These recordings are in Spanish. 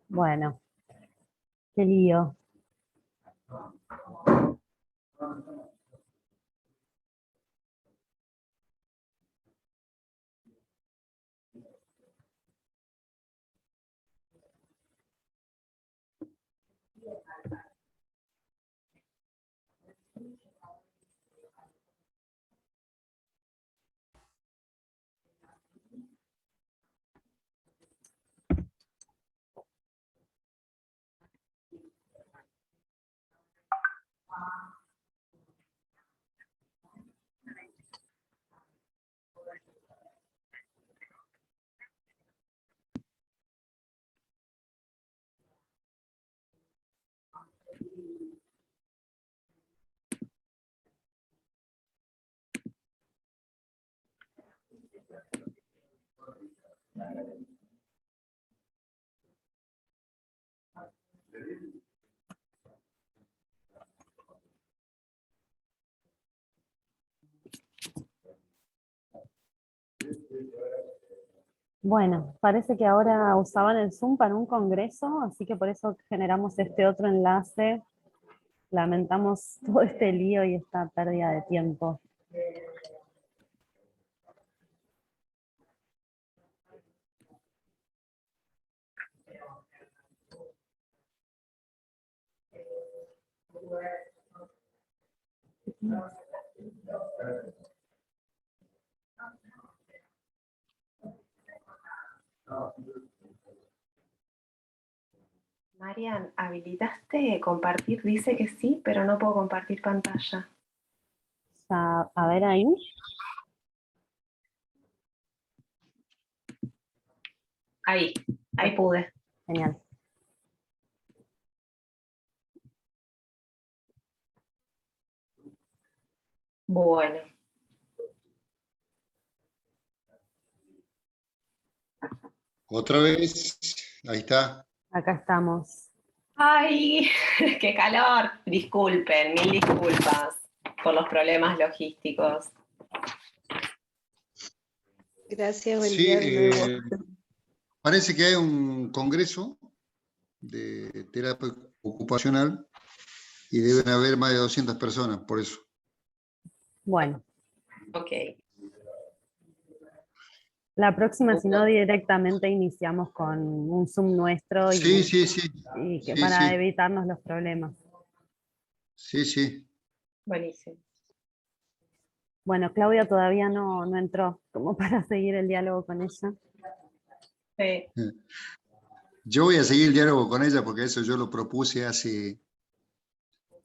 Bueno, qué lío. Bueno, parece que ahora usaban el Zoom para un congreso, así que por eso generamos este otro enlace. Lamentamos todo este lío y esta pérdida de tiempo. Marian, ¿habilitaste compartir? Dice que sí, pero no puedo compartir pantalla. A ver ahí. Ahí pude. Genial. Bueno. Otra vez, ahí está. Acá estamos. ¡Ay! ¡Qué calor! Disculpen, mil disculpas por los problemas logísticos. Gracias, buen Sí, día de nuevo. parece que hay un congreso de terapia ocupacional y deben haber más de 200 personas, por eso. Bueno, Ok. la próxima, si no, directamente iniciamos con un Zoom nuestro Sí, y sí, sí. que Sí, para sí. evitarnos los problemas. Sí, sí. Buenísimo. Bueno, Claudia todavía no entró como para seguir el diálogo con ella. Sí. Yo voy a seguir el diálogo con ella porque eso yo lo propuse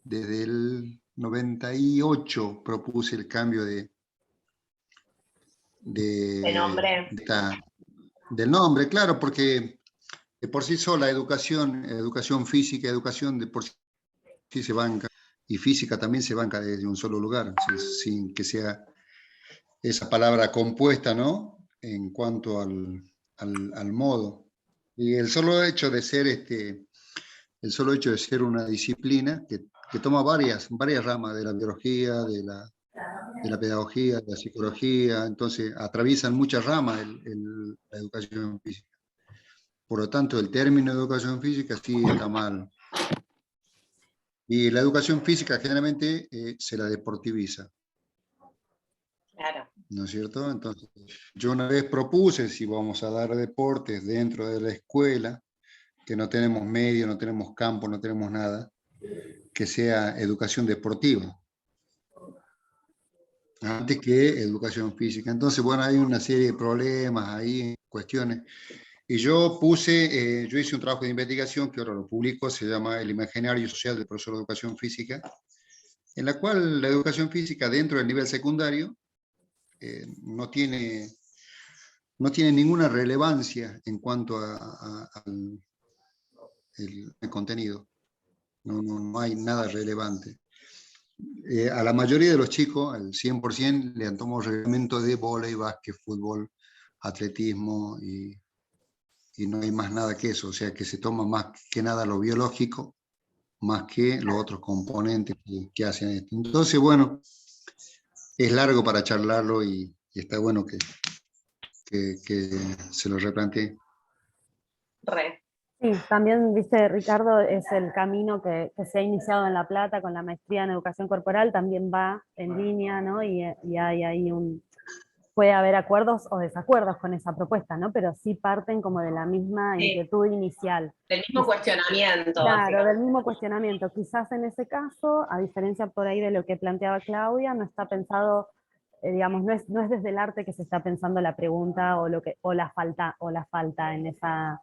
desde el 98, propuse el cambio ¿De nombre? del nombre, claro, porque de por sí sola educación física, educación de por sí se banca, y física también se banca desde un solo lugar, sin que sea esa palabra compuesta, ¿no? En cuanto al modo. Y el solo hecho de ser una disciplina que toma varias ramas de la biología, de la pedagogía, de la psicología, entonces atraviesan muchas ramas la educación física. Por lo tanto, el término educación física sí está mal. Y la educación física generalmente se la deportiviza. Claro. ¿No es cierto? Entonces, yo una vez propuse si vamos a dar deportes dentro de la escuela, que no tenemos medio, no tenemos campo, no tenemos nada, que sea educación deportiva, antes que educación física. Entonces, bueno, hay una serie de problemas ahí, cuestiones. Y yo yo hice un trabajo de investigación que ahora lo publico, se llama El Imaginario Social del Profesor de Educación Física, en la cual la educación física dentro del nivel secundario no tiene ninguna relevancia en cuanto al el contenido. No hay nada relevante. A la mayoría de los chicos, al 100%, le han tomado reglamento de vóley, básquet, fútbol, atletismo y no hay más nada que eso. O sea, que se toma más que nada lo biológico, más que los otros componentes que hacen esto. Entonces, bueno, es largo para charlarlo y está bueno que se lo replantee. Re. Sí, también, viste, Ricardo, es el camino que se ha iniciado en La Plata con la maestría en educación corporal, también va en línea, ¿no? Y hay ahí puede haber acuerdos o desacuerdos con esa propuesta, ¿no? Pero sí parten como de la misma inquietud inicial. Del mismo cuestionamiento. Claro, del mismo cuestionamiento. Quizás en ese caso, a diferencia por ahí de lo que planteaba Claudia, no está pensado, digamos, no es desde el arte que se está pensando la pregunta o la falta en esa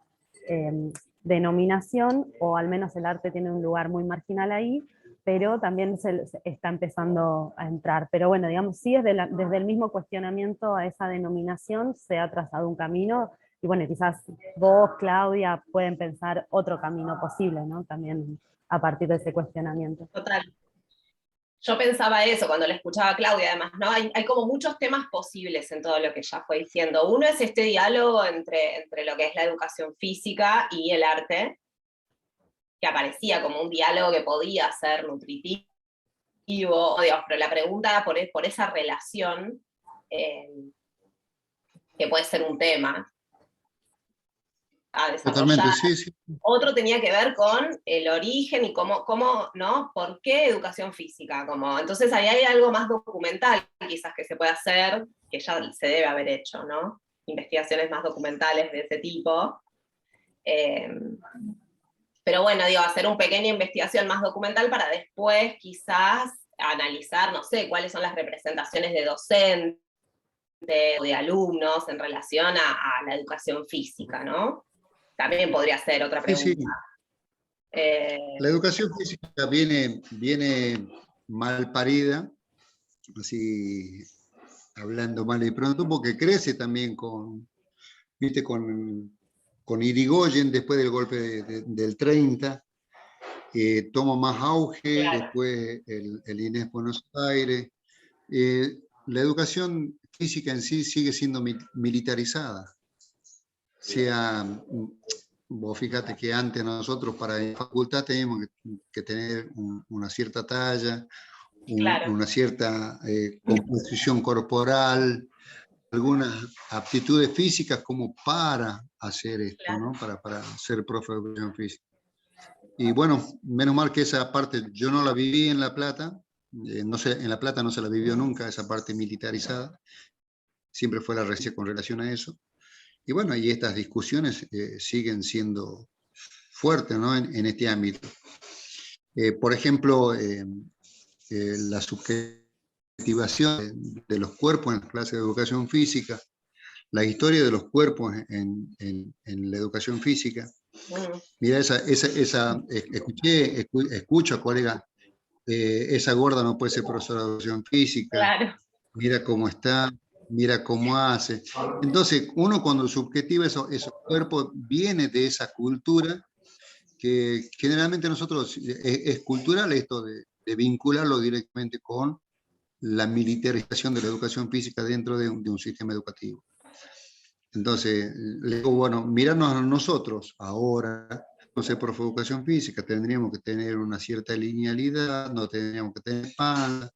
denominación, o al menos el arte tiene un lugar muy marginal ahí, pero también se está empezando a entrar. Pero bueno, digamos, sí, desde el mismo cuestionamiento a esa denominación se ha trazado un camino, y bueno, quizás vos, Claudia, pueden pensar otro camino posible, ¿no? También a partir de ese cuestionamiento. Total. Yo pensaba eso cuando le escuchaba a Claudia, además, ¿no? Hay como muchos temas posibles en todo lo que ella fue diciendo. Uno es este diálogo entre lo que es la educación física y el arte, que aparecía como un diálogo que podía ser nutritivo, digamos, pero la pregunta por esa relación, que puede ser un tema a desarrollar. Totalmente, sí, sí. Otro tenía que ver con el origen y cómo, ¿no? ¿Por qué educación física? Entonces ahí hay algo más documental quizás que se puede hacer, que ya se debe haber hecho, ¿no? Investigaciones más documentales de ese tipo. Pero bueno, digo, hacer una pequeña investigación más documental para después quizás analizar, no sé, cuáles son las representaciones de docentes o de alumnos en relación a la educación física, ¿no? También podría ser otra pregunta. Sí, sí. La educación física viene mal parida, así hablando mal y pronto, porque crece también con Irigoyen después del golpe del 30, toma más auge, claro. Después el INES Buenos Aires. La educación física en sí sigue siendo militarizada. O sea, vos fíjate que antes nosotros para la facultad teníamos que tener una cierta talla, claro. Una cierta composición corporal, algunas aptitudes físicas como para hacer esto, claro. ¿No? Para ser profe de educación física. Y bueno, menos mal que esa parte yo no la viví en La Plata, no sé, en La Plata no se la vivió nunca, esa parte militarizada, siempre fue la recién con relación a eso. Y bueno, y estas discusiones siguen siendo fuertes, ¿no? en este ámbito. Por ejemplo, la subjetivación de los cuerpos en las clases de educación física, la historia de los cuerpos en la educación física. Mira, escucho a colegas, esa gorda no puede ser profesora de educación física, claro. Mira cómo está, mira cómo hace. Entonces, uno cuando subjetiva esos cuerpos viene de esa cultura que generalmente nosotros, es cultural esto de vincularlo directamente con la militarización de la educación física dentro de un sistema educativo. Entonces, le digo, bueno, mirarnos a nosotros ahora, no sé, profe de educación física, tendríamos que tener una cierta linealidad, no tendríamos que tener panza,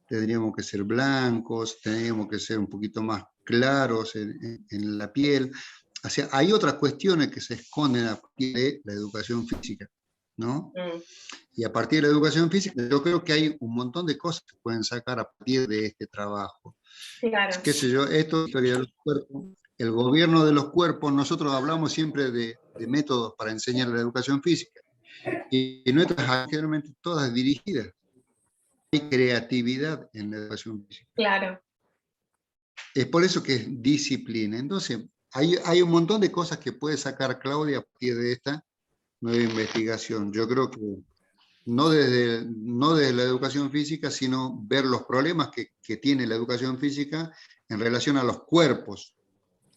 tendríamos que ser blancos, tendríamos que ser un poquito más claros en la piel. O sea, hay otras cuestiones que se esconden a partir de la educación física, ¿no? Y a partir de la educación física, yo creo que hay un montón de cosas que pueden sacar a partir de este trabajo. Claro. Qué sé yo, esto, historia de los cuerpos, el gobierno de los cuerpos, nosotros hablamos siempre de métodos para enseñar la educación física. y nuestras actividades generalmente todas dirigidas. Hay creatividad en la educación física. Claro. Es por eso que es disciplina. Entonces, hay un montón de cosas que puede sacar Claudia a partir de esta nueva investigación. Yo creo que no desde la educación física, sino ver los problemas que tiene la educación física en relación a los cuerpos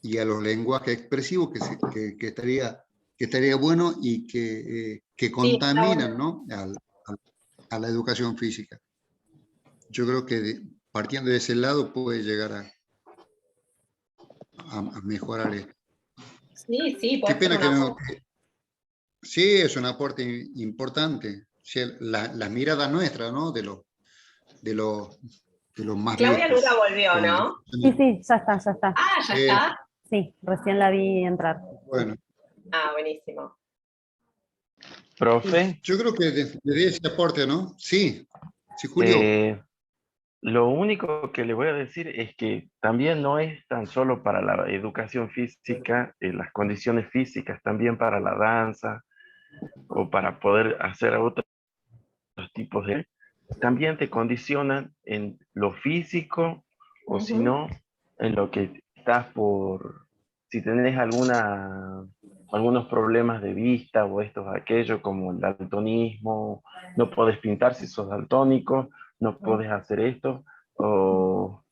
y a los lenguajes expresivos que estaría bueno y que contaminan, ¿no? a la educación física. Yo creo que partiendo de ese lado puede llegar a mejorar esto. Sí, sí, Qué puede pena ser que una no. Sí, es un aporte importante. Sí, la mirada nuestra, ¿no? De los más Claudia viejos. nunca volvió, ¿no? Sí, sí, ya está, ya está. Ah, ya está. Sí, recién la vi entrar. Bueno, Ah, buenísimo. Profe, yo creo que desde ese aporte, ¿no? Sí, sí, Julio. lo único que le voy a decir es que también no es tan solo para la educación física, las condiciones físicas, también para la danza o para poder hacer otros tipos de... También te condicionan en lo físico o si no, en lo que estás por... Si tenés algunos problemas de vista o estos aquello como el daltonismo, no podés pintar si sos daltónico, no podés hacer esto, o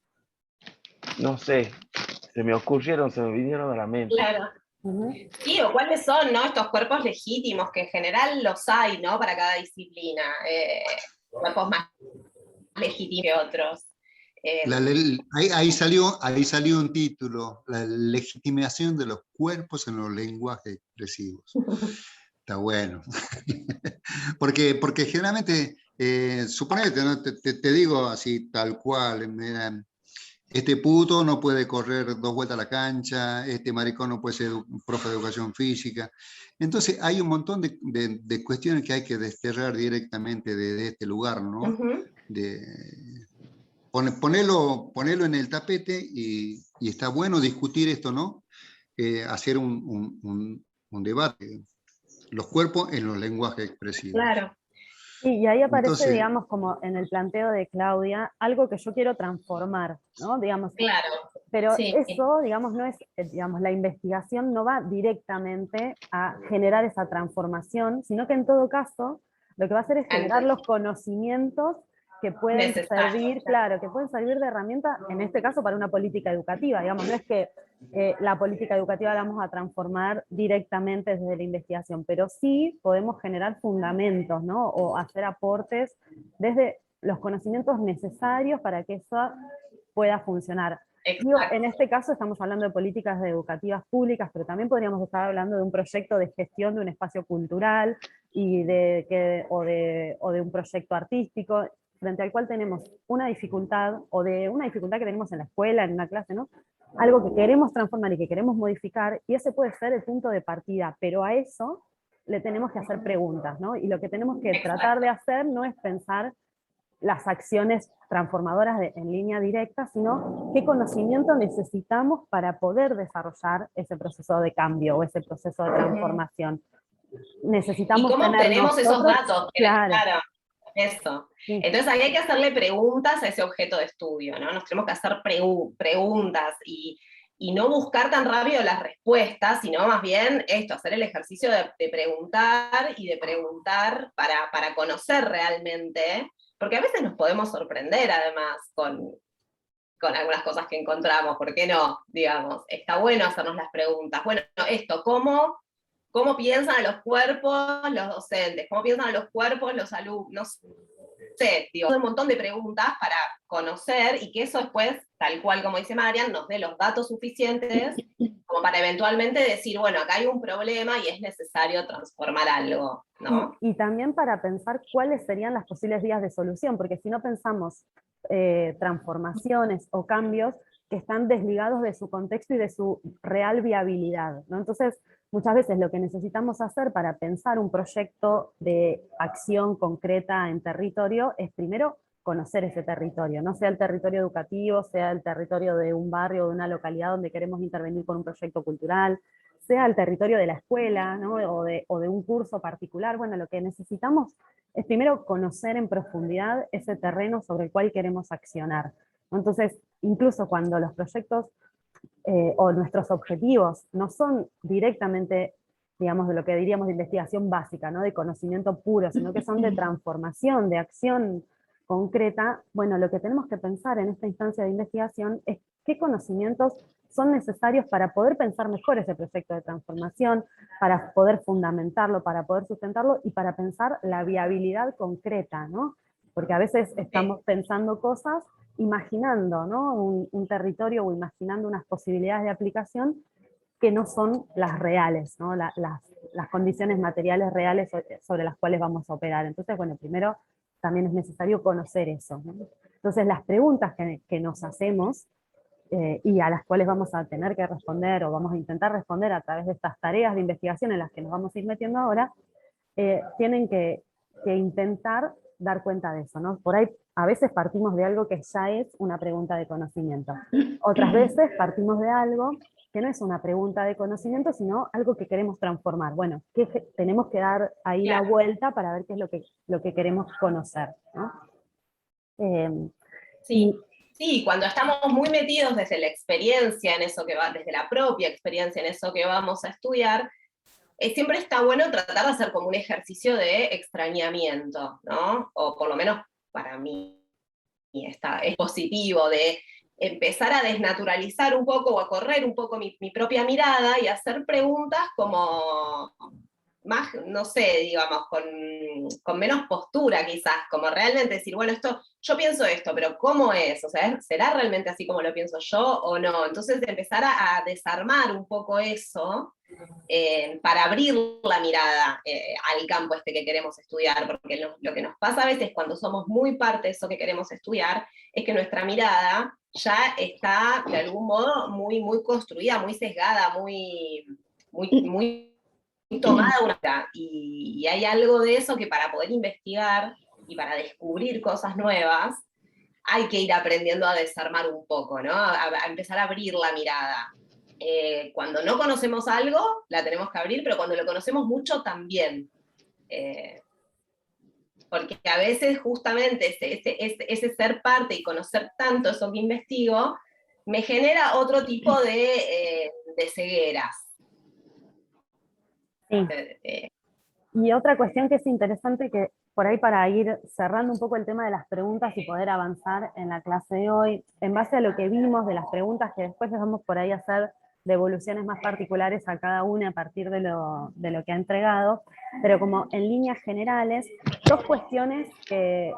no sé, se me vinieron a la mente. Claro. Sí, o cuáles son, ¿no? Estos cuerpos legítimos, que en general los hay, ¿no? Para cada disciplina. Cuerpos más legítimos que otros. Ahí salió un título, la legitimación de los cuerpos en los lenguajes expresivos. Está bueno. porque generalmente, suponete, ¿no? te digo así, tal cual, mira, este puto no puede correr 2 vueltas a la cancha, este maricón no puede ser un profe de educación física. Entonces hay un montón de cuestiones que hay que desterrar directamente de este lugar, ¿no? Ponerlo en el tapete y está bueno discutir esto, ¿no? Hacer un debate. Los cuerpos en los lenguajes expresivos. Claro. Sí, y ahí aparece, Entonces, digamos, como en el planteo de Claudia, algo que yo quiero transformar, ¿no? Digamos, Claro. pero Sí. eso, digamos, no es, digamos, la investigación no va directamente a generar esa transformación, sino que en todo caso, lo que va a hacer es generar los conocimientos que pueden servir, claro, que pueden servir de herramienta, en este caso, para una política educativa, digamos, no es que la política educativa la vamos a transformar directamente desde la investigación, pero sí podemos generar fundamentos, ¿no? O hacer aportes desde los conocimientos necesarios para que eso pueda funcionar. Digo, en este caso estamos hablando de políticas educativas públicas, pero también podríamos estar hablando de un proyecto de gestión de un espacio cultural o de un proyecto artístico, frente al cual tenemos una dificultad, o de una dificultad que tenemos en la escuela, en una clase, ¿no? Algo que queremos transformar y que queremos modificar, y ese puede ser el punto de partida, pero a eso le tenemos que hacer preguntas, ¿no? Y lo que tenemos que tratar de hacer no es pensar las acciones transformadoras en línea directa, sino qué conocimiento necesitamos para poder desarrollar ese proceso de cambio o ese proceso de transformación. Necesitamos ¿Y cómo tener obtenemos esos datos? Claro. Eso. Sí. Entonces ahí hay que hacerle preguntas a ese objeto de estudio, ¿no? Nos tenemos que hacer preguntas y no buscar tan rápido las respuestas, sino más bien esto, hacer el ejercicio de preguntar y de preguntar para conocer realmente, porque a veces nos podemos sorprender además con algunas cosas que encontramos, ¿por qué no? Digamos, está bueno hacernos las preguntas. Bueno, esto, ¿cómo piensan a los cuerpos los docentes? ¿Cómo piensan a los cuerpos los alumnos? No sé, digo, un montón de preguntas para conocer y que eso después, tal cual como dice Marian, nos dé los datos suficientes como para eventualmente decir, bueno, acá hay un problema y es necesario transformar algo, ¿no? Y también para pensar cuáles serían las posibles vías de solución, porque si no pensamos transformaciones o cambios que están desligados de su contexto y de su real viabilidad, ¿no? Entonces, muchas veces lo que necesitamos hacer para pensar un proyecto de acción concreta en territorio es primero conocer ese territorio, no sea el territorio educativo, sea el territorio de un barrio o de una localidad donde queremos intervenir con un proyecto cultural, sea el territorio de la escuela, ¿no? o de un curso particular. Bueno, lo que necesitamos es primero conocer en profundidad ese terreno sobre el cual queremos accionar. Entonces, incluso cuando los proyectos o nuestros objetivos no son directamente, digamos, de lo que diríamos de investigación básica, ¿no? De conocimiento puro, sino que son de transformación, de acción concreta, bueno, lo que tenemos que pensar en esta instancia de investigación es qué conocimientos son necesarios para poder pensar mejor ese proyecto de transformación, para poder fundamentarlo, para poder sustentarlo y para pensar la viabilidad concreta, ¿no? Porque a veces estamos pensando cosas, imaginando, ¿no? un territorio o imaginando unas posibilidades de aplicación que no son las reales, ¿no? Las condiciones materiales reales sobre las cuales vamos a operar. Entonces, bueno, primero también es necesario conocer eso, ¿no? Entonces, las preguntas que nos hacemos y a las cuales vamos a tener que responder o vamos a intentar responder a través de estas tareas de investigación en las que nos vamos a ir metiendo ahora, tienen que intentar dar cuenta de eso, ¿no? Por ahí a veces partimos de algo que ya es una pregunta de conocimiento. Otras veces partimos de algo que no es una pregunta de conocimiento, sino algo que queremos transformar. Bueno, tenemos que dar ahí la vuelta para ver qué es lo que queremos conocer, ¿no? Sí. Sí, cuando estamos muy metidos desde la experiencia en eso que va, desde la propia experiencia en eso que vamos a estudiar, siempre está bueno tratar de hacer como un ejercicio de extrañamiento, ¿no? O por lo menos para mí es positivo, de empezar a desnaturalizar un poco o a correr un poco mi propia mirada y hacer preguntas como más, no sé, digamos, con menos postura quizás, como realmente decir, bueno, yo pienso esto, pero ¿cómo es? O sea, ¿será realmente así como lo pienso yo o no? Entonces empezar a desarmar un poco eso para abrir la mirada al campo este que queremos estudiar, porque lo que nos pasa a veces cuando somos muy parte de eso que queremos estudiar, es que nuestra mirada ya está de algún modo muy, muy construida, muy sesgada, muy tomada una, y hay algo de eso que para poder investigar y para descubrir cosas nuevas, hay que ir aprendiendo a desarmar un poco, ¿no? A empezar a abrir la mirada. Cuando no conocemos algo, la tenemos que abrir, pero cuando lo conocemos mucho también. Porque a veces justamente ese ser parte y conocer tanto eso que investigo, me genera otro tipo de cegueras. Sí. Y otra cuestión que es interesante, que por ahí para ir cerrando un poco el tema de las preguntas y poder avanzar en la clase de hoy, en base a lo que vimos de las preguntas que después les vamos por ahí a hacer devoluciones más particulares a cada una a partir de lo que ha entregado, pero como en líneas generales, dos cuestiones que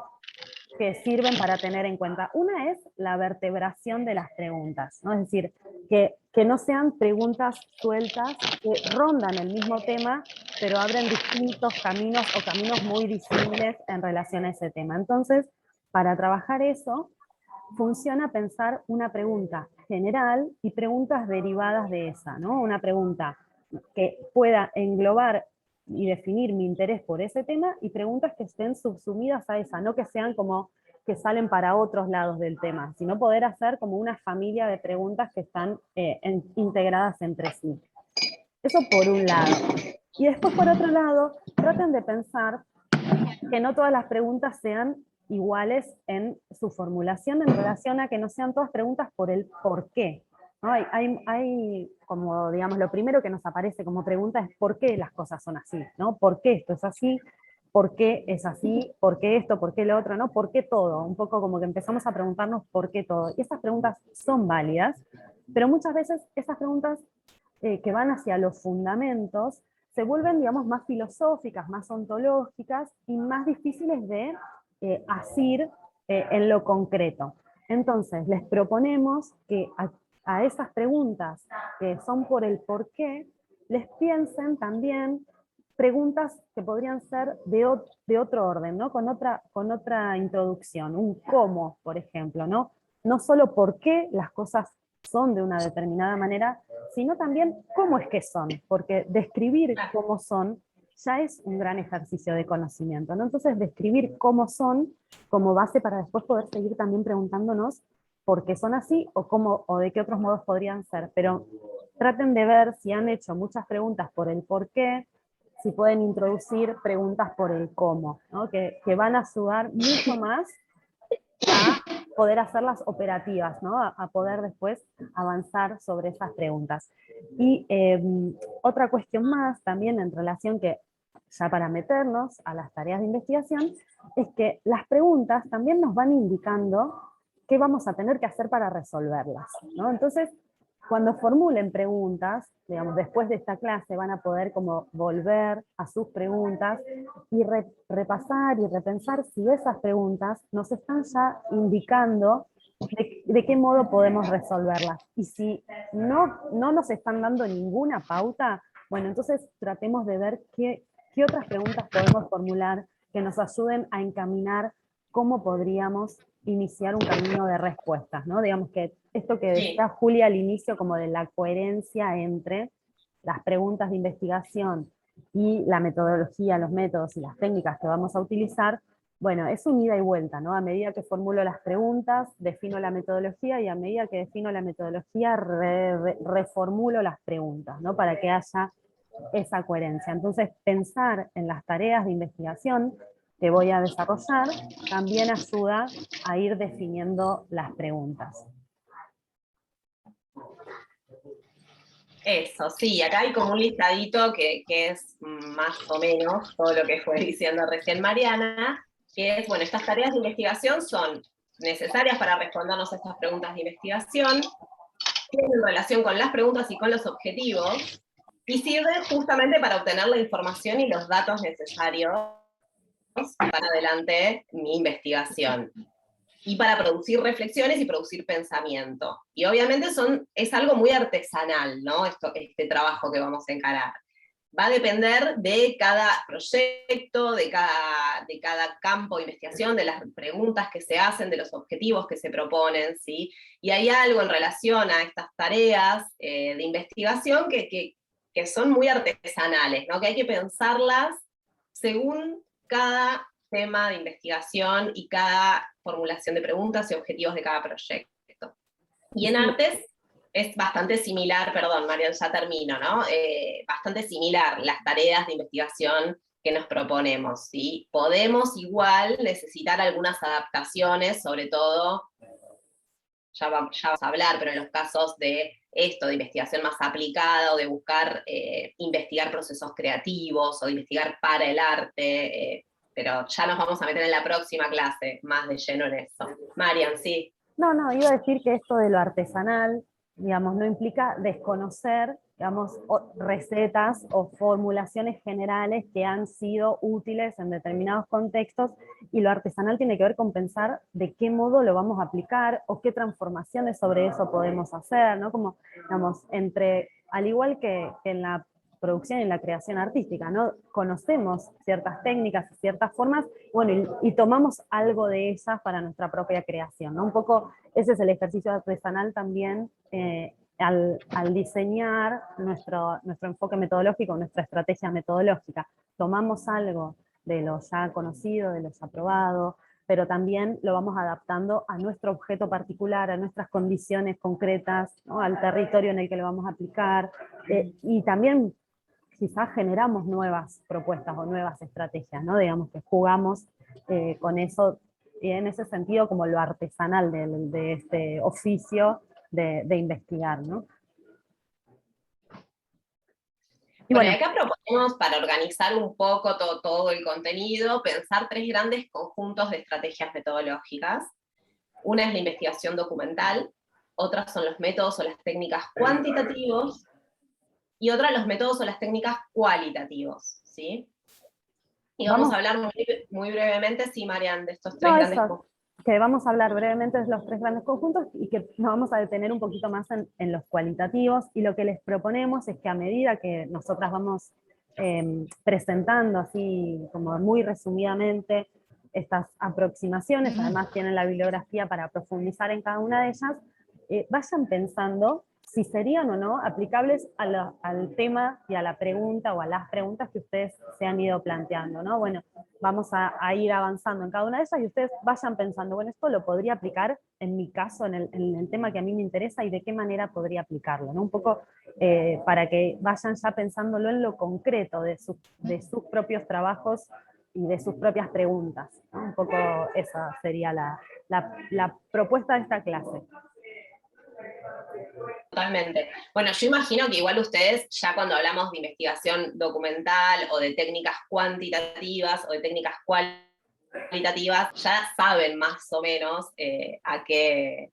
sirven para tener en cuenta. Una es la vertebración de las preguntas, ¿no? Es decir, que no sean preguntas sueltas que rondan el mismo tema, pero abren distintos caminos o caminos muy disímiles en relación a ese tema. Entonces, para trabajar eso, funciona pensar una pregunta general y preguntas derivadas de esa, ¿no? Una pregunta que pueda englobar y definir mi interés por ese tema y preguntas que estén subsumidas a esa, no que sean como que salen para otros lados del tema, sino poder hacer como una familia de preguntas que están integradas entre sí. Eso por un lado. Y después por otro lado, traten de pensar que no todas las preguntas sean iguales en su formulación en relación a que no sean todas preguntas por el por qué. ¿No? Hay como, digamos, lo primero que nos aparece como pregunta es ¿por qué las cosas son así? ¿No? ¿Por qué esto es así? ¿Por qué es así? ¿Por qué esto? ¿Por qué lo otro? ¿No? ¿Por qué todo? Un poco como que empezamos a preguntarnos ¿por qué todo? Y esas preguntas son válidas, pero muchas veces esas preguntas que van hacia los fundamentos se vuelven, digamos, más filosóficas, más ontológicas y más difíciles de asir en lo concreto. Entonces, les proponemos que a esas preguntas que son por el por qué, les piensen también preguntas que podrían ser de otro orden, ¿no? Con otra introducción, un cómo, por ejemplo, ¿no? No solo por qué las cosas son de una determinada manera, sino también cómo es que son, porque describir cómo son ya es un gran ejercicio de conocimiento, ¿no? Entonces, describir cómo son como base para después poder seguir también preguntándonos por qué son así o de qué otros modos podrían ser. Pero traten de ver si han hecho muchas preguntas por el por qué, si pueden introducir preguntas por el cómo, ¿no? Que van a ayudar mucho más a poder hacerlas operativas, ¿no? A poder después avanzar sobre esas preguntas. Y otra cuestión más también en relación que, ya para meternos a las tareas de investigación, es que las preguntas también nos van indicando qué vamos a tener que hacer para resolverlas, ¿no? Entonces, cuando formulen preguntas, digamos, después de esta clase van a poder como volver a sus preguntas y repasar y repensar si esas preguntas nos están ya indicando de qué modo podemos resolverlas. Y si no nos están dando ninguna pauta, bueno, entonces tratemos de ver qué otras preguntas podemos formular que nos ayuden a encaminar cómo podríamos iniciar un camino de respuestas, ¿no? Digamos que esto que decía Julia al inicio, como de la coherencia entre las preguntas de investigación y la metodología, los métodos y las técnicas que vamos a utilizar, bueno, es un ida y vuelta, ¿no? A medida que formulo las preguntas, defino la metodología, y a medida que defino la metodología, reformulo las preguntas, ¿no? Para que haya esa coherencia. Entonces, pensar en las tareas de investigación que voy a desarrollar también ayuda a ir definiendo las preguntas. Eso, sí, acá hay como un listadito que es más o menos todo lo que fue diciendo recién Mariana, que es, bueno, estas tareas de investigación son necesarias para respondernos a estas preguntas de investigación, tienen relación con las preguntas y con los objetivos, y sirven justamente para obtener la información y los datos necesarios para adelante mi investigación, y para producir reflexiones y producir pensamiento. Y obviamente es algo muy artesanal, ¿no? Este trabajo que vamos a encarar. Va a depender de cada proyecto, de cada campo de investigación, de las preguntas que se hacen, de los objetivos que se proponen, ¿sí? Y hay algo en relación a estas tareas de investigación que son muy artesanales, ¿no? Que hay que pensarlas según cada tema de investigación y cada formulación de preguntas y objetivos de cada proyecto. Y en artes es bastante similar, perdón, Marian, ya termino, ¿no? Bastante similar las tareas de investigación que nos proponemos, ¿sí? Podemos igual necesitar algunas adaptaciones, sobre todo, ya vamos a hablar, pero en los casos de esto, de investigación más aplicada, o de buscar investigar procesos creativos, o de investigar para el arte, pero ya nos vamos a meter en la próxima clase, más de lleno en eso. Marian, sí. No, iba a decir que esto de lo artesanal, digamos, no implica desconocer, digamos, recetas o formulaciones generales que han sido útiles en determinados contextos, y lo artesanal tiene que ver con pensar de qué modo lo vamos a aplicar o qué transformaciones sobre eso podemos hacer, ¿no? Como, digamos, al igual que en la producción y en la creación artística, ¿no? Conocemos ciertas técnicas y ciertas formas, bueno, y tomamos algo de ellas para nuestra propia creación, ¿no? Un poco ese es el ejercicio artesanal también, al diseñar nuestro enfoque metodológico, nuestra estrategia metodológica. Tomamos algo de lo ya conocido, de lo ya probado, pero también lo vamos adaptando a nuestro objeto particular, a nuestras condiciones concretas, ¿no? Al territorio en el que lo vamos a aplicar, y también quizás generamos nuevas propuestas o nuevas estrategias, ¿no? Digamos que jugamos con eso, y en ese sentido como lo artesanal de este oficio de investigar, ¿no? Y bueno, acá proponemos, para organizar un poco todo el contenido, pensar 3 grandes conjuntos de estrategias metodológicas. Una es la investigación documental, otras son los métodos o las técnicas cuantitativos, y otra los métodos o las técnicas cualitativos, ¿sí? Y vamos a hablar muy brevemente, sí, Marian, de estos 3 grandes conjuntos. Que vamos a hablar brevemente de los 3 grandes conjuntos, y que nos vamos a detener un poquito más en los cualitativos, y lo que les proponemos es que a medida que nosotras vamos presentando así como muy resumidamente estas aproximaciones, además tienen la bibliografía para profundizar en cada una de ellas, vayan pensando si serían o no aplicables al tema y a la pregunta o a las preguntas que ustedes se han ido planteando, ¿no? Bueno, vamos a ir avanzando en cada una de esas y ustedes vayan pensando, bueno, esto lo podría aplicar en mi caso, en el tema que a mí me interesa y de qué manera podría aplicarlo, ¿no? Un poco para que vayan ya pensándolo en lo concreto de sus propios trabajos y de sus propias preguntas, ¿no? Un poco esa sería la propuesta de esta clase. Totalmente. Bueno, yo imagino que igual ustedes, ya cuando hablamos de investigación documental o de técnicas cuantitativas o de técnicas cualitativas, ya saben más o menos a qué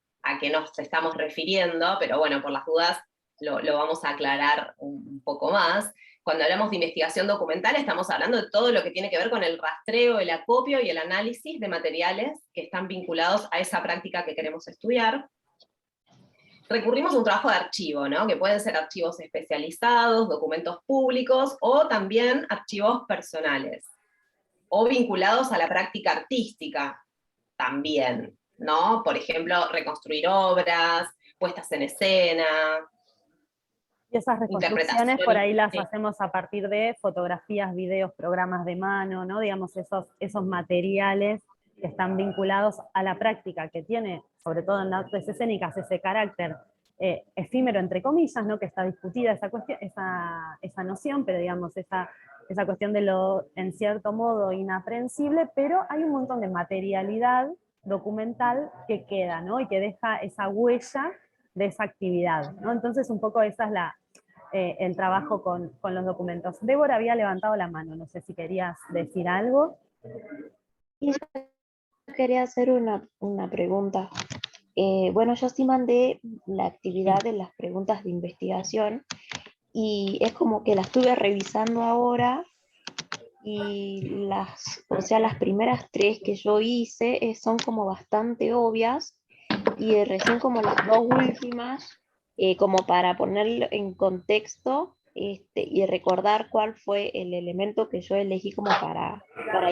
nos estamos refiriendo, pero bueno, por las dudas lo vamos a aclarar un poco más. Cuando hablamos de investigación documental, estamos hablando de todo lo que tiene que ver con el rastreo, el acopio y el análisis de materiales que están vinculados a esa práctica que queremos estudiar. Recurrimos a un trabajo de archivo, ¿no? Que pueden ser archivos especializados, documentos públicos, o también archivos personales, o vinculados a la práctica artística también, ¿no? Por ejemplo, reconstruir obras, puestas en escena. Y esas reconstrucciones por ahí las hacemos a partir de fotografías, videos, programas de mano, ¿no? Digamos, esos materiales que están vinculados a la práctica, que tiene, sobre todo en las artes escénicas, ese carácter efímero, entre comillas, ¿no? Que está discutida esa noción, pero digamos, esa cuestión de lo, en cierto modo, inaprehensible, pero hay un montón de materialidad documental que queda, ¿no? Y que deja esa huella de esa actividad, ¿no? Entonces, un poco esa es el trabajo con los documentos. Débora había levantado la mano, no sé si querías decir algo. Y yo quería hacer una pregunta. Bueno, yo sí mandé la actividad de las preguntas de investigación y es como que la estuve revisando ahora y o sea, las primeras 3 que yo hice son como bastante obvias y recién como las 2 últimas, como para ponerlo en contexto y recordar cuál fue el elemento que yo elegí como para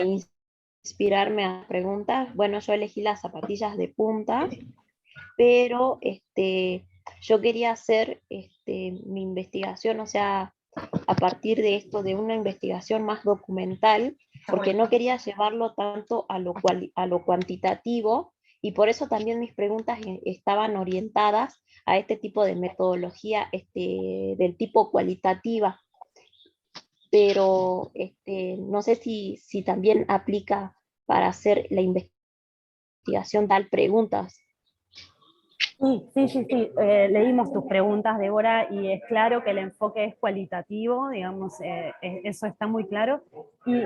inspirarme a preguntas. Bueno, yo elegí las zapatillas de punta, pero yo quería hacer mi investigación, o sea, a partir de esto, de una investigación más documental, porque no quería llevarlo tanto a lo cuantitativo, y por eso también mis preguntas estaban orientadas a este tipo de metodología del tipo cualitativa. Pero no sé si también aplica para hacer la investigación tal preguntas. Sí. Leímos tus preguntas, Débora, y es claro que el enfoque es cualitativo, digamos, eso está muy claro. Y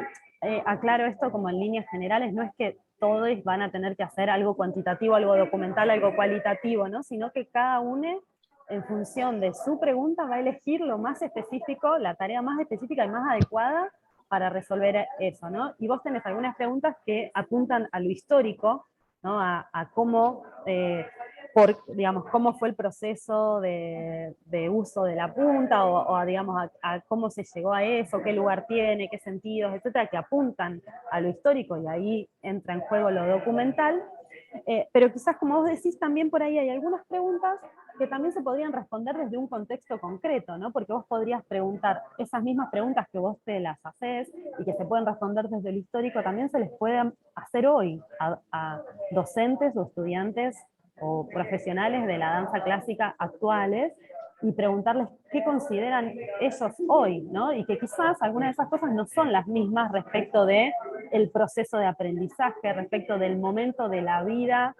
aclaro esto como en líneas generales, no es que todos van a tener que hacer algo cuantitativo, algo documental, algo cualitativo, ¿no? Sino que cada uno, en función de su pregunta, va a elegir lo más específico, la tarea más específica y más adecuada para resolver eso, ¿no? Y vos tenés algunas preguntas que apuntan a lo histórico, ¿no? A cómo... digamos, cómo fue el proceso de uso de la punta digamos, a cómo se llegó a eso, qué lugar tiene, qué sentidos, etcétera, que apuntan a lo histórico y ahí entra en juego lo documental. Pero quizás, como vos decís, también por ahí hay algunas preguntas que también se podrían responder desde un contexto concreto, ¿no? Porque vos podrías preguntar esas mismas preguntas que vos te las hacés y que se pueden responder desde lo histórico, también se les pueden hacer hoy a docentes o estudiantes o profesionales de la danza clásica actuales y preguntarles qué consideran ellos hoy, ¿no? Y que quizás algunas de esas cosas no son las mismas respecto de el proceso de aprendizaje, respecto del momento de la vida,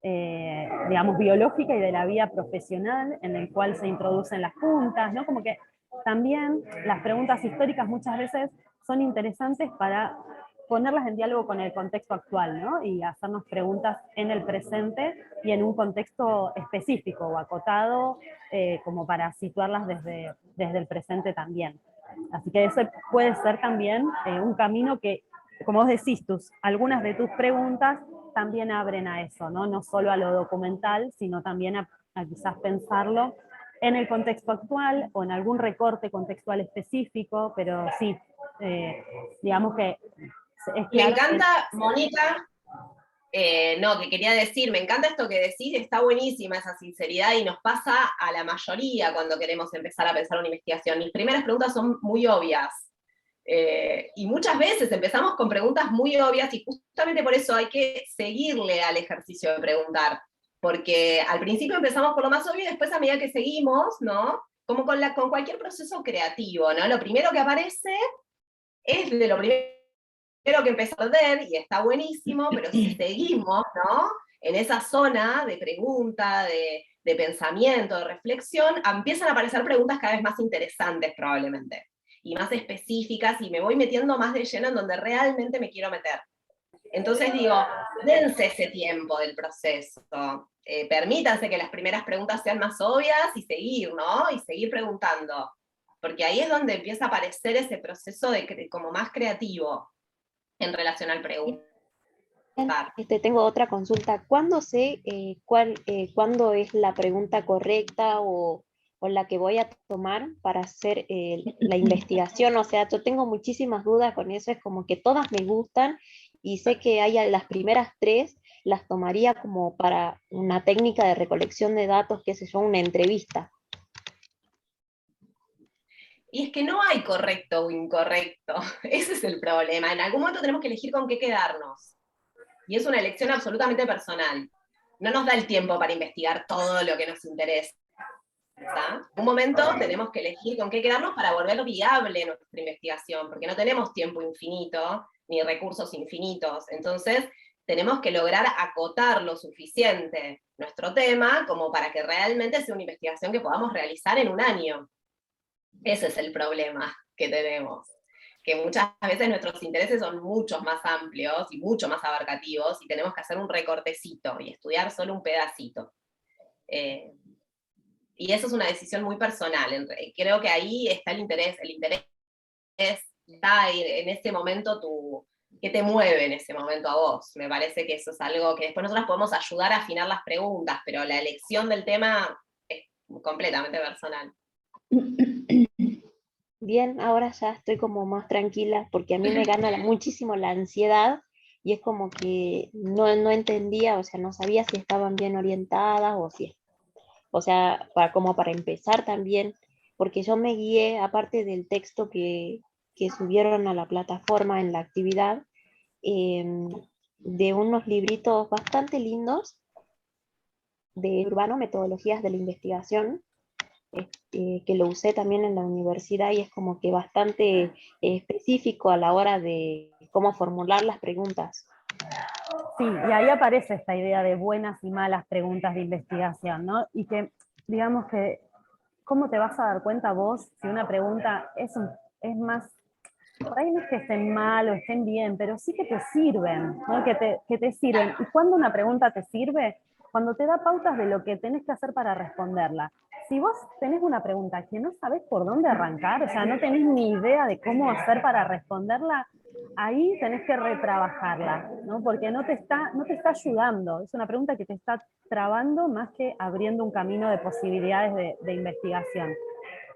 digamos, biológica y de la vida profesional en el cual se introducen las puntas, ¿no? Como que también las preguntas históricas muchas veces son interesantes para ponerlas en diálogo con el contexto actual, ¿no? Y hacernos preguntas en el presente y en un contexto específico o acotado, como para situarlas desde el presente también. Así que eso puede ser también un camino que, como vos decís, algunas de tus preguntas también abren a eso, ¿no? No solo a lo documental, sino también a quizás pensarlo en el contexto actual o en algún recorte contextual específico, pero sí, digamos que es claro. Me encanta, Mónica, No, que quería decir, me encanta esto que decís, está buenísima esa sinceridad y nos pasa a la mayoría cuando queremos empezar a pensar una investigación. Mis primeras preguntas son muy obvias. Y muchas veces empezamos con preguntas muy obvias y justamente por eso hay que seguirle al ejercicio de preguntar. Porque al principio empezamos por lo más obvio y después a medida que seguimos, ¿no? Como con cualquier proceso creativo, ¿no? Lo primero que aparece es de lo primero que empezó a perder, y está buenísimo, pero si seguimos, ¿no? En esa zona de pregunta, de pensamiento, de reflexión, empiezan a aparecer preguntas cada vez más interesantes probablemente, y más específicas, y me voy metiendo más de lleno en donde realmente me quiero meter. Entonces digo, dense ese tiempo del proceso, permítanse que las primeras preguntas sean más obvias y seguir, ¿no? Y seguir preguntando, porque ahí es donde empieza a aparecer ese proceso como más creativo en relación al preguntar. Tengo otra consulta. ¿Cuándo sé cuándo es la pregunta correcta o la que voy a tomar para hacer la investigación? O sea, yo tengo muchísimas dudas con eso, es como que todas me gustan y sé que las primeras 3 las tomaría como para una técnica de recolección de datos, qué sé yo, una entrevista. Y es que no hay correcto o incorrecto, ese es el problema. En algún momento tenemos que elegir con qué quedarnos. Y es una elección absolutamente personal. No nos da el tiempo para investigar todo lo que nos interesa. En un momento tenemos que elegir con qué quedarnos para volver viable nuestra investigación, porque no tenemos tiempo infinito, ni recursos infinitos. Entonces, tenemos que lograr acotar lo suficiente nuestro tema como para que realmente sea una investigación que podamos realizar en un año. Ese es el problema que tenemos, que muchas veces nuestros intereses son mucho más amplios y mucho más abarcativos y tenemos que hacer un recortecito y estudiar solo un pedacito. Y eso es una decisión muy personal. Creo que ahí está el interés está en ese momento ¿qué te mueve en ese momento a vos? Me parece que eso es algo que después nosotros podemos ayudar a afinar las preguntas, pero la elección del tema es completamente personal. Bien, ahora ya estoy como más tranquila porque a mí me gana muchísimo la ansiedad y es como que no entendía, o sea, no sabía si estaban bien orientadas o sea, como para empezar también, porque yo me guié, aparte del texto que subieron a la plataforma en la actividad, de unos libritos bastante lindos de Urbano, Metodologías de la Investigación, que lo usé también en la universidad y es como que bastante específico a la hora de cómo formular las preguntas. Sí, y ahí aparece esta idea de buenas y malas preguntas de investigación, ¿no? Y que, digamos que, ¿cómo te vas a dar cuenta vos si una pregunta es más, por ahí no es que estén mal o estén bien, pero sí que te sirven, ¿no? Que te sirven. ¿Y cuando una pregunta te sirve? Cuando te da pautas de lo que tenés que hacer para responderla. Si vos tenés una pregunta que no sabés por dónde arrancar, o sea, no tenés ni idea de cómo hacer para responderla, ahí tenés que retrabajarla, ¿no? Porque no te está ayudando. Es una pregunta que te está trabando más que abriendo un camino de posibilidades de investigación.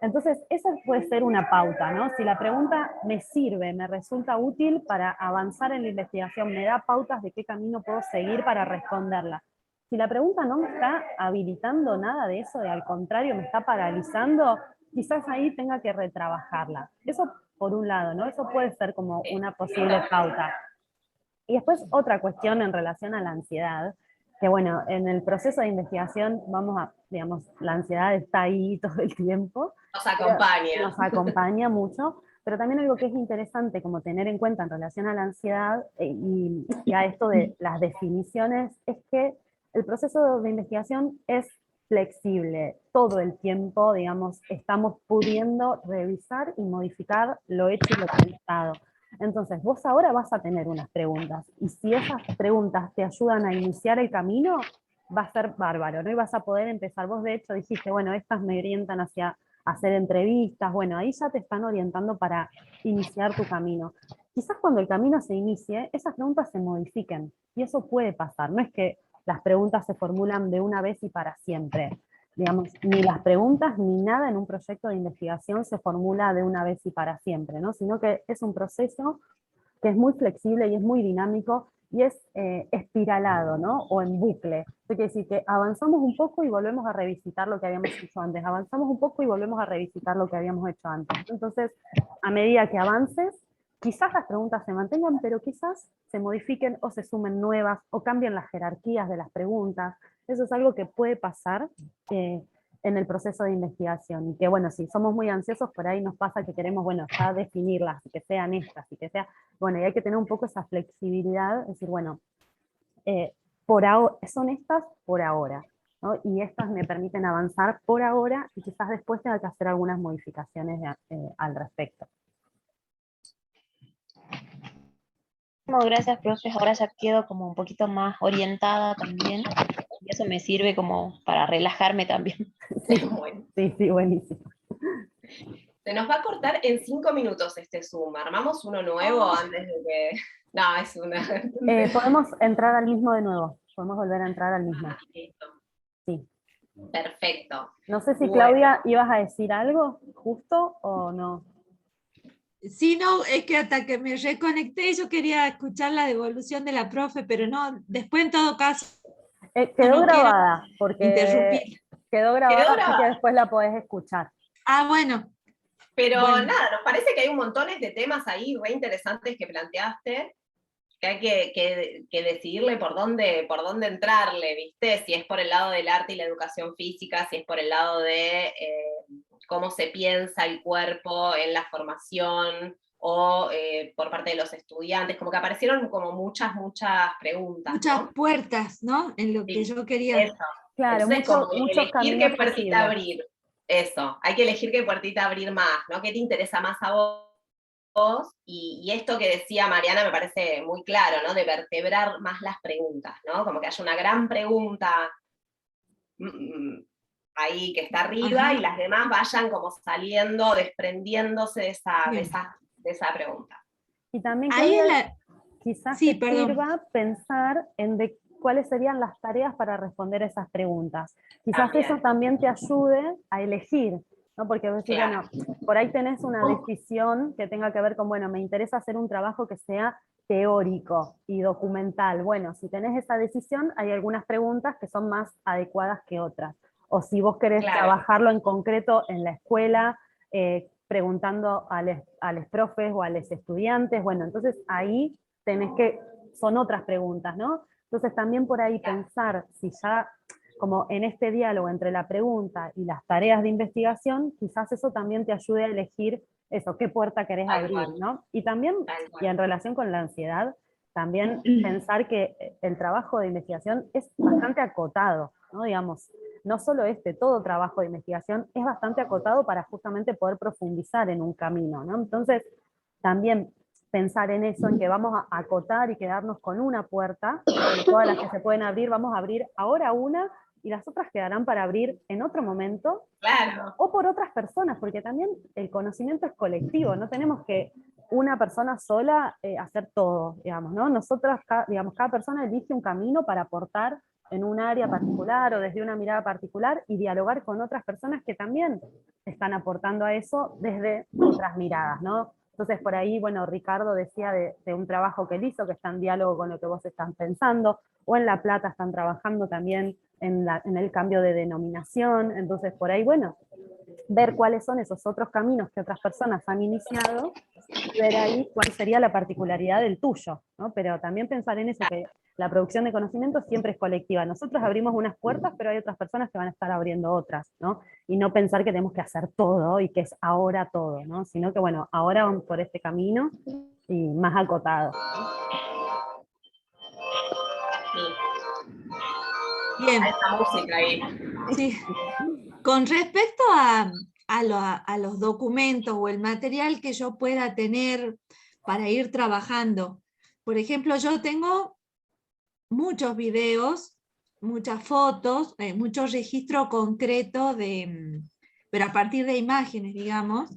Entonces, esa puede ser una pauta, ¿no? Si la pregunta me sirve, me resulta útil para avanzar en la investigación, me da pautas de qué camino puedo seguir para responderla. Si la pregunta no me está habilitando nada de eso, y al contrario me está paralizando, quizás ahí tenga que retrabajarla. Eso por un lado, ¿no? Eso puede ser como una posible pauta. Y después otra cuestión en relación a la ansiedad, que bueno, en el proceso de investigación digamos, la ansiedad está ahí todo el tiempo. Nos acompaña. Nos acompaña mucho, pero también algo que es interesante como tener en cuenta en relación a la ansiedad y a esto de las definiciones, es que el proceso de investigación es flexible. Todo el tiempo, digamos, estamos pudiendo revisar y modificar lo hecho y lo pensado. Entonces, vos ahora vas a tener unas preguntas, y si esas preguntas te ayudan a iniciar el camino, va a ser bárbaro, ¿no? Y vas a poder empezar. Vos, de hecho, dijiste, bueno, estas me orientan hacia hacer entrevistas, bueno, ahí ya te están orientando para iniciar tu camino. Quizás cuando el camino se inicie, esas preguntas se modifiquen, y eso puede pasar. No es que las preguntas se formulan de una vez y para siempre. Digamos, ni las preguntas ni nada en un proyecto de investigación se formula de una vez y para siempre, ¿no? Sino que es un proceso que es muy flexible y es muy dinámico, y es espiralado, ¿no? O en bucle. Eso quiere decir que avanzamos un poco y volvemos a revisitar lo que habíamos hecho antes, avanzamos un poco y volvemos a revisitar lo que habíamos hecho antes. Entonces, a medida que avances, quizás las preguntas se mantengan, pero quizás se modifiquen o se sumen nuevas o cambien las jerarquías de las preguntas. Eso es algo que puede pasar en el proceso de investigación. Y que bueno, si somos muy ansiosos, por ahí nos pasa que queremos, bueno, ya definirlas, y que sean estas, y que sea, bueno, y hay que tener un poco esa flexibilidad, es decir, bueno, por ahora, son estas por ahora, ¿no? Y estas me permiten avanzar por ahora, y quizás después tenga que hacer algunas modificaciones al respecto. Gracias, profe. Ahora ya quedo como un poquito más orientada también. Y eso me sirve como para relajarme también. Sí, Bueno. sí, buenísimo. Se nos va a cortar en 5 minutos este Zoom. ¿Armamos uno nuevo antes de que...? No, es una... Podemos entrar al mismo de nuevo. Podemos volver a entrar al mismo. Listo. Sí. Perfecto. No sé si Bueno. Claudia, ¿ibas a decir algo justo o no? Sí, no, es que hasta que me reconecté yo quería escuchar la devolución de la profe, pero no, después en todo caso Quedó no grabada, porque interrumpir. quedó grabada, así que grabada. después la podés escuchar. Ah, bueno. Pero Bueno. nada, nos parece que hay un montón de temas ahí re interesantes que planteaste, que hay que decidirle por dónde entrarle, ¿viste? Si es por el lado del arte y la educación física, si es por el lado de cómo se piensa el cuerpo en la formación, o por parte de los estudiantes, como que aparecieron como muchas preguntas, Muchas ¿no? puertas, ¿no? En lo que Sí, yo quería. eso. Claro, Entonces, como muchos elegir caminos qué puertita posibles. abrir. Eso, hay que elegir qué puertita abrir más, ¿no? ¿Qué te interesa más a vos? Y esto que decía Mariana me parece muy claro, ¿no? De vertebrar más las preguntas, ¿no? Como que haya una gran pregunta ahí que está arriba. Ajá. Y las demás vayan como saliendo, desprendiéndose de Bien. esa pregunta. Y también Ahí en Claudia, la... quizás Sí, te perdón. sirva pensar en cuáles serían las tareas para responder esas preguntas. Quizás También. eso también te ayude a elegir, ¿no? Porque vos decís, Claro. bueno, por ahí tenés una decisión que tenga que ver con, bueno, me interesa hacer un trabajo que sea teórico y documental. Bueno, si tenés esa decisión, hay algunas preguntas que son más adecuadas que otras. O si vos querés Claro. trabajarlo en concreto en la escuela, preguntando a los profes o a los estudiantes, bueno, entonces ahí son otras preguntas, ¿no? Entonces también por ahí pensar si ya, como en este diálogo entre la pregunta y las tareas de investigación, quizás eso también te ayude a elegir eso, qué puerta querés abrir, ¿no? Y también, y en relación con la ansiedad, también pensar que el trabajo de investigación es bastante acotado, ¿no? Digamos, no solo todo trabajo de investigación es bastante acotado para justamente poder profundizar en un camino, ¿no? Entonces, también pensar en eso, en que vamos a acotar y quedarnos con una puerta, de todas las que se pueden abrir, vamos a abrir ahora una, y las otras quedarán para abrir en otro momento, Claro. o por otras personas, porque también el conocimiento es colectivo, no tenemos que una persona sola hacer todo, digamos, ¿no? Nosotras, digamos, cada persona elige un camino para aportar en un área particular o desde una mirada particular y dialogar con otras personas que también están aportando a eso desde otras miradas, ¿no? Entonces por ahí, bueno, Ricardo decía de un trabajo que él hizo, que está en diálogo con lo que vos están pensando, o en La Plata están trabajando también en el cambio de denominación, entonces por ahí, bueno, ver cuáles son esos otros caminos que otras personas han iniciado, y ver ahí cuál sería la particularidad del tuyo, ¿no? Pero también pensar en eso, que la producción de conocimiento siempre es colectiva. Nosotros abrimos unas puertas, pero hay otras personas que van a estar abriendo otras, ¿no? Y no pensar que tenemos que hacer todo y que es ahora todo, ¿no? Sino que, bueno, ahora vamos por este camino y más acotado. Bien. Esa música ahí. Sí. Con respecto a los documentos o el material que yo pueda tener para ir trabajando, por ejemplo, yo tengo muchos videos, muchas fotos, mucho registro concreto pero a partir de imágenes, digamos,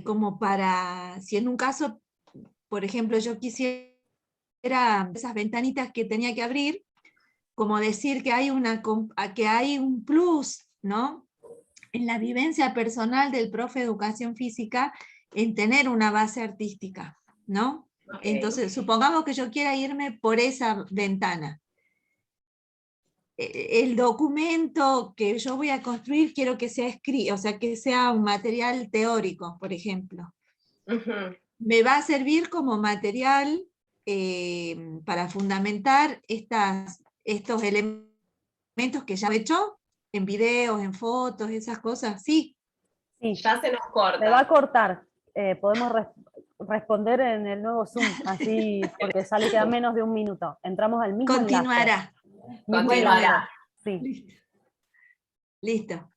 como para, si en un caso, por ejemplo, yo quisiera esas ventanitas que tenía que abrir, como decir que hay un plus, ¿no? En la vivencia personal del profe de educación física en tener una base artística, ¿no? Ok. Entonces, supongamos que yo quiera irme por esa ventana. El documento que yo voy a construir quiero que sea escrito, o sea, que sea un material teórico, por ejemplo. Ujú. Me va a servir como material para fundamentar estos elementos que ya he hecho en videos, en fotos, esas cosas. Sí, Sí, Ya se nos se va a corta. cortar. Podemos responder en el nuevo Zoom, así, porque ya le queda menos de un minuto. Entramos al mismo enlace. continuará. Mismo Bueno, enlace. Continuará. Sí. Listo. Listo.